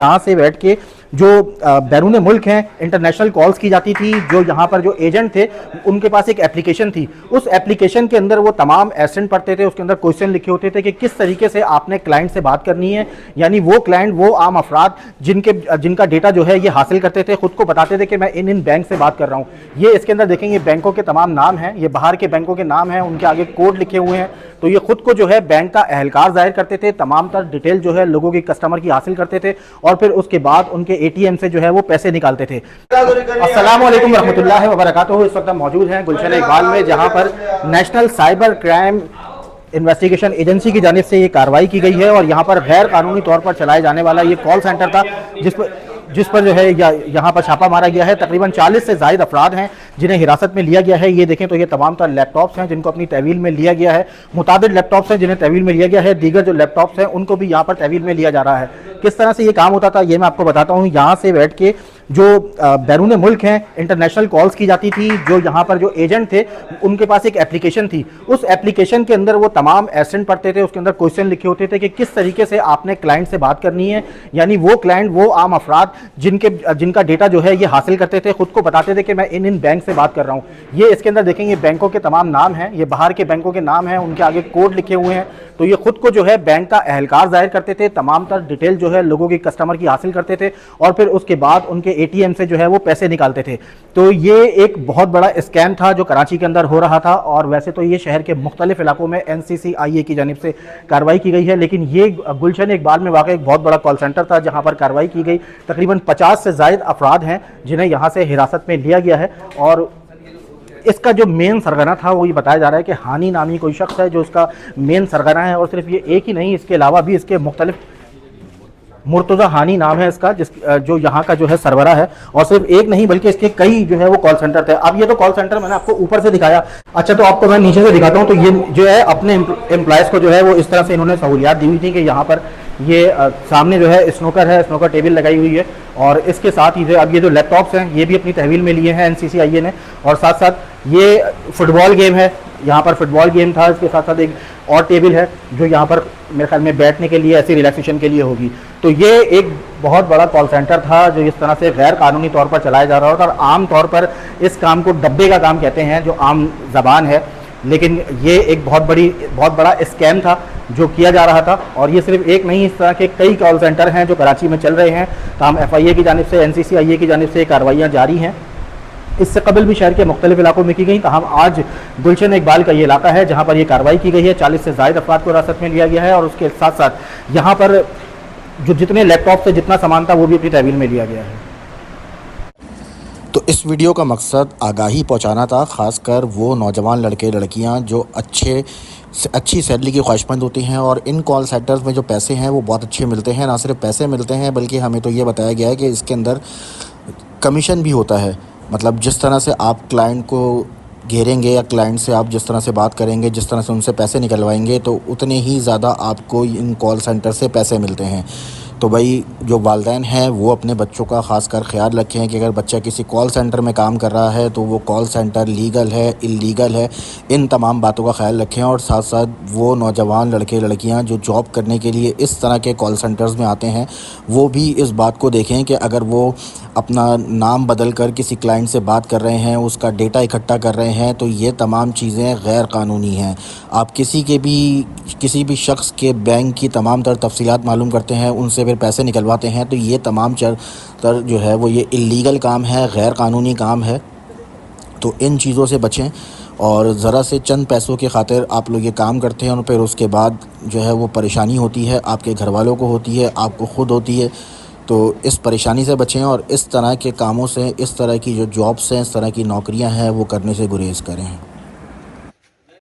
यहाँ से बैठ के जो बैरून मुल्क हैं इंटरनेशनल कॉल्स की जाती थी। जो यहाँ पर जो एजेंट थे उनके पास एक एप्लीकेशन थी, उस एप्लीकेशन के अंदर वो तमाम एसेंट पढ़ते थे, उसके अंदर क्वेश्चन लिखे होते थे कि किस तरीके से आपने क्लाइंट से बात करनी है। यानी वो क्लाइंट, वो आम अफराद जिनका डेटा जो है ये हासिल करते थे, खुद को बताते थे कि मैं इन बैंक से बात कर रहा हूँ। ये इसके अंदर देखेंगे बैंकों के तमाम नाम हैं, ये बाहर के बैंकों के नाम हैं, उनके आगे कोड लिखे हुए हैं। तो ये खुद को जो है बैंक का अहलकार जाहिर करते थे, तमाम तर डिटेल जो है लोगों की, कस्टमर की हासिल करते थे और फिर उसके बाद उनके एटीएम से जो है वो पैसे निकालते थे। अस्सलाम वालेकुम रहमतुल्लाहि व बरकातुहू। इस वक्त हम मौजूद हैं गुलशन इकबाल में, जहां पर national cyber crime investigation agency की जानिब से ये कार्रवाई की गई है और यहाँ पर गैर कानूनी तौर पर चलाए जाने वाला ये कॉल सेंटर था जिस पर जो है यहाँ पर छापा मारा गया है। तकरीबन 40 से ज़ायद अफराद हैं जिन्हें हिरासत में लिया गया है। ये देखें तो ये तमाम तर लैपटॉप्स हैं जिनको अपनी तहवील में लिया गया है। मुताबिक लैपटॉप्स हैं जिन्हें तहवील में लिया गया है, दीगर जो लैपटॉप्स हैं उनको भी यहाँ पर तहवील में लिया जा रहा है। किस तरह से ये काम होता था ये मैं आपको बताता हूँ। यहाँ से बैठ के जो बैरून मुल्क हैं इंटरनेशनल कॉल्स की जाती थी। जो यहाँ पर जो एजेंट थे उनके पास एक एप्लीकेशन थी, उस एप्लीकेशन के अंदर वो तमाम एसेंट पढ़ते थे, उसके अंदर क्वेश्चन लिखे होते थे कि किस तरीके से आपने क्लाइंट से बात करनी है। यानी वो क्लाइंट, वो आम अफराद जिनका डेटा जो है ये हासिल करते थे, खुद को बताते थे कि मैं इन बैंक से बात कर रहा हूँ। ये इसके अंदर देखेंगे बैंकों के तमाम नाम हैं, ये बाहर के बैंकों के नाम हैं, उनके आगे कोड लिखे हुए हैं। तो ये खुद को जो है बैंक का अहलकार जाहिर करते थे, तमाम तर डिटेल जो है लोगों की, कस्टमर की हासिल करते थे और फिर उसके बाद उनके एटीएम से जो है वो पैसे निकालते थे। तो ये एक बहुत बड़ा स्कैम था जो कराची के अंदर हो रहा था। और वैसे तो ये शहर के मुख्तलिफ इलाकों में NCCIA की जानिब से कार्रवाई की गई है, लेकिन ये गुलशन इकबाल में वाकई एक बहुत बड़ा कॉल सेंटर था जहाँ पर कार्रवाई की गई। तकरीबन 50 से ज़ायद अफराद हैं जिन्हें यहाँ से हिरासत में लिया गया है और इसका जो मेन सरगना था वो ये बताया जा रहा है कि हानी नामी कोई शख्स है जो इसका मेन सरगना है। और सिर्फ ये एक ही नहीं, इसके अलावा भी इसके मुख्तलिफ, मुर्तज़ा हानी नाम है इसका, जो यहाँ का जो है सरबरा है। और सिर्फ एक नहीं बल्कि इसके कई जो है वो कॉल सेंटर थे। अब ये तो कॉल सेंटर मैंने आपको ऊपर से दिखाया, अच्छा तो आपको मैं नीचे से दिखाता हूँ। तो ये जो है अपने एम्प्लॉयज़ को जो है वो इस तरह से इन्होंने सहूलियात दी हुई थी कि यहाँ पर ये सामने जो है स्नूकर है, स्नूकर टेबल लगाई हुई है और इसके साथ ही अब ये जो लैपटॉप्स हैं ये भी अपनी तहवील में लिए हैं NCCIA ने। और साथ साथ ये फुटबॉल गेम है, यहाँ पर फुटबॉल गेम था, इसके साथ साथ एक और टेबल है जो यहाँ पर मेरे ख्याल में बैठने के लिए, ऐसी रिलैक्सेशन के लिए होगी। तो ये एक बहुत बड़ा कॉल सेंटर था जो इस तरह से गैर कानूनी तौर पर चलाया जा रहा था। और आम तौर पर इस काम को डब्बे का काम कहते हैं जो आम जबान है, लेकिन ये एक बहुत बड़ा स्कैम था जो किया जा रहा था। और ये सिर्फ एक नहीं, इस तरह के कई कॉल सेंटर हैं जो कराची में चल रहे हैं। तमाम FIA की जानिब से, NCCIA की जानिब से कार्रवाइयाँ जारी हैं। इससे कबल भी शहर के मुख्तलिफ इलाकों में की गई। तमाम आज गुलशन इकबाल का ये इलाका है जहाँ पर ये कार्रवाई की गई है। 40 से ज़ायद अफराद को हिरासत में लिया गया है और उसके साथ साथ यहाँ पर जो जितने लैपटॉप से जितना सामान था वो भी अपनी तहवील में लिया गया है। तो इस वीडियो का मकसद आगाही पहुंचाना था, ख़ासकर वो नौजवान लड़के लड़कियां जो अच्छी सैलरी की ख्वाहिशमंद होती हैं। और इन कॉल सेंटर्स में जो पैसे हैं वो बहुत अच्छे मिलते हैं। ना सिर्फ पैसे मिलते हैं बल्कि हमें तो ये बताया गया है कि इसके अंदर कमीशन भी होता है। मतलब जिस तरह से आप क्लाइंट को घेरेंगे या क्लाइंट से आप जिस तरह से बात करेंगे, जिस तरह से उनसे पैसे निकलवाएंगे, तो उतने ही ज़्यादा आपको इन कॉल सेंटर से पैसे मिलते हैं। तो भाई जो वालिदैन हैं वो अपने बच्चों का ख़ासकर ख्याल रखें कि अगर बच्चा किसी कॉल सेंटर में काम कर रहा है तो वो कॉल सेंटर लीगल है, इल्लीगल है, इन तमाम बातों का ख्याल रखें। और साथ साथ वो नौजवान लड़के लड़कियां जो जॉब करने के लिए इस तरह के कॉल सेंटर्स में आते हैं वो भी इस बात को देखें कि अगर वो अपना नाम बदल कर किसी क्लाइंट से बात कर रहे हैं, उसका डेटा इकट्ठा कर रहे हैं, तो ये तमाम चीज़ें गैर कानूनी हैं। आप किसी भी शख्स के बैंक की तमाम तर तफसीलात मालूम करते हैं, उनसे फिर पैसे निकलवाते हैं, तो ये तमाम तर जो है वो ये इल्लीगल काम है, गैर कानूनी काम है। तो इन चीज़ों से बचें और ज़रा से चंद पैसों के खातिर आप लोग ये काम करते हैं और फिर उसके बाद जो है वो परेशानी होती है, आपके घर वालों को होती है, आपको ख़ुद होती है। तो इस परेशानी से बचें और इस तरह के कामों से, इस तरह की जो जॉब्स हैं, इस तरह की नौकरियां हैं वो करने से गुरेज़ करें।